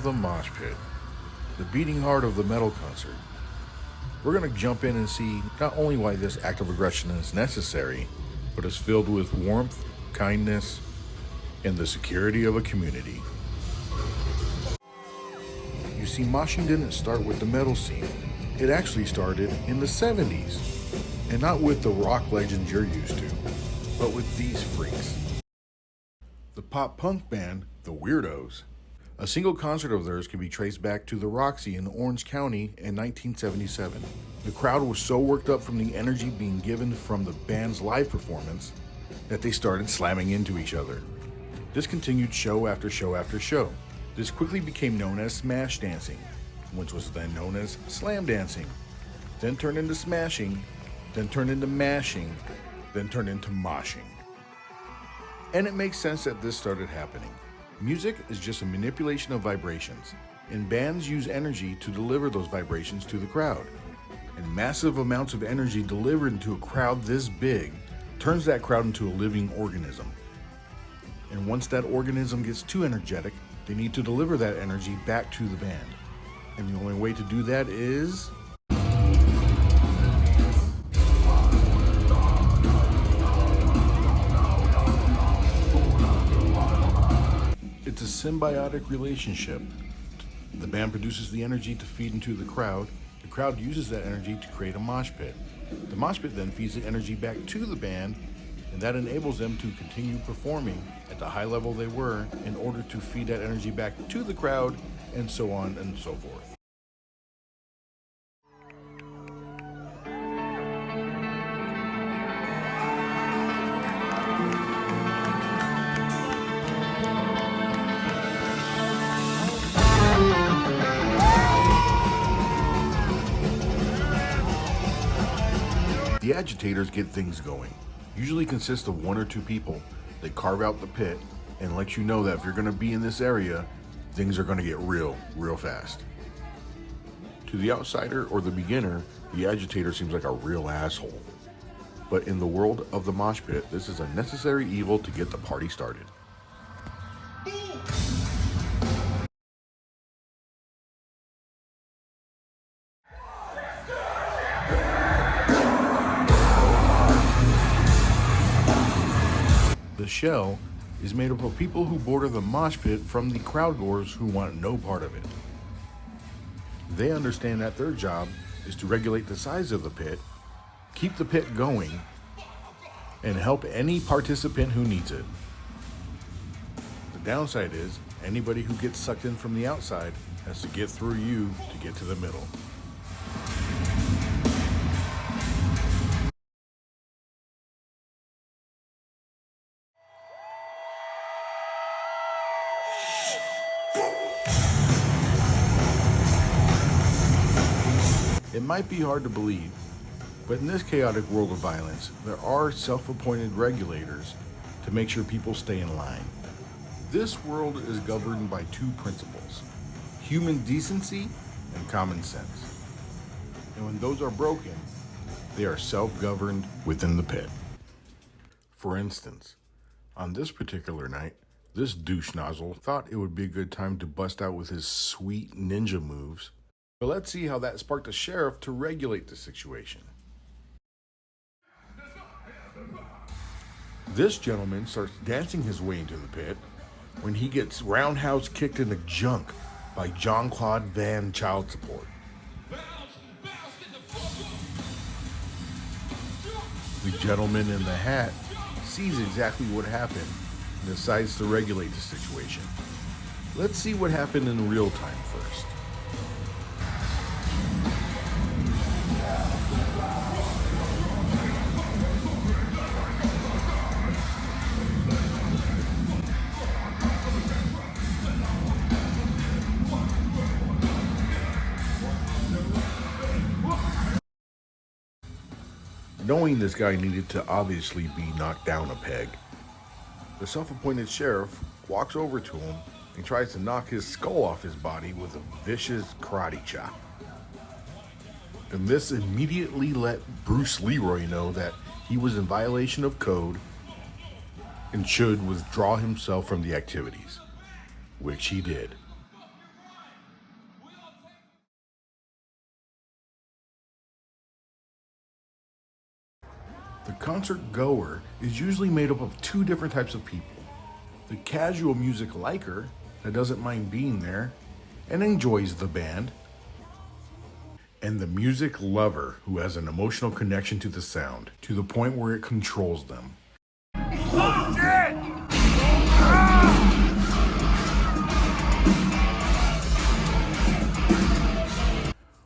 the mosh pit, the beating heart of the metal concert. We're going to jump in and see not only why this act of aggression is necessary, but is filled with warmth, kindness, and the security of a community. You see, moshing didn't start with the metal scene. It actually started in the 70s, and not with the rock legends you're used to, but with these freaks. The pop-punk band, The Weirdos. A single concert of theirs can be traced back to the Roxy in Orange County in 1977. The crowd was so worked up from the energy being given from the band's live performance that they started slamming into each other. This continued show after show after show. This quickly became known as smash dancing, which was then known as slam dancing, then turned into smashing, then turned into mashing, then turned into moshing. And it makes sense that this started happening. Music is just a manipulation of vibrations, and bands use energy to deliver those vibrations to the crowd. And massive amounts of energy delivered into a crowd this big turns that crowd into a living organism. And once that organism gets too energetic, they need to deliver that energy back to the band. And the only way to do that is it's a symbiotic relationship. The band produces the energy to feed into the crowd uses that energy to create a mosh pit. The mosh pit then feeds the energy back to the band, and that enables them to continue performing at the high level they were in order to feed that energy back to the crowd, and so on and so forth. The agitators get things going. Usually consist of one or two people. They carve out the pit and let you know that if you're going to be in this area, things are going to get real fast. To the outsider or the beginner, the agitator seems like a real asshole. But in the world of the mosh pit, this is a necessary evil to get the party started. The shell is made up of people who border the mosh pit from the crowdgoers who want no part of it. They understand that their job is to regulate the size of the pit, keep the pit going, and help any participant who needs it. The downside is anybody who gets sucked in from the outside has to get through you to get to the middle. It might be hard to believe, but in this chaotic world of violence, there are self-appointed regulators to make sure people stay in line. This world is governed by two principles: human decency and common sense. And when those are broken, they are self-governed within the pit. For instance, on this particular night, this douche nozzle thought it would be a good time to bust out with his sweet ninja moves. But let's see how that sparked the sheriff to regulate the situation. This gentleman starts dancing his way into the pit when he gets roundhouse kicked in the junk by Jean-Claude Van Child Support. The gentleman in the hat sees exactly what happened and decides to regulate the situation. Let's see what happened in real time first. Knowing this guy needed to obviously be knocked down a peg, the self-appointed sheriff walks over to him and tries to knock his skull off his body with a vicious karate chop. And this immediately let Bruce Leroy know that he was in violation of code and should withdraw himself from the activities, which he did. The concert goer is usually made up of two different types of people. The casual music liker that doesn't mind being there and enjoys the band, and the music lover who has an emotional connection to the sound to the point where it controls them.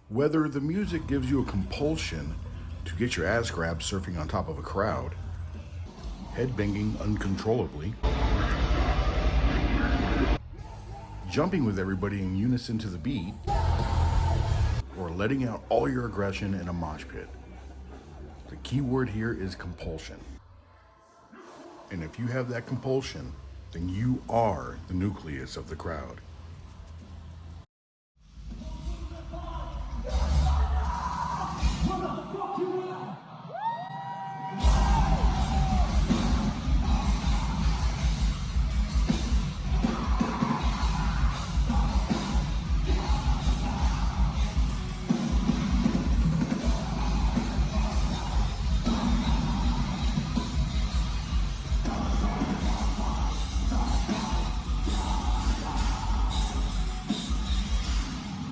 Whether the music gives you a compulsion to get your ass grabbed surfing on top of a crowd, headbanging uncontrollably, jumping with everybody in unison to the beat, or letting out all your aggression in a mosh pit. The key word here is compulsion. And if you have that compulsion, then you are the nucleus of the crowd.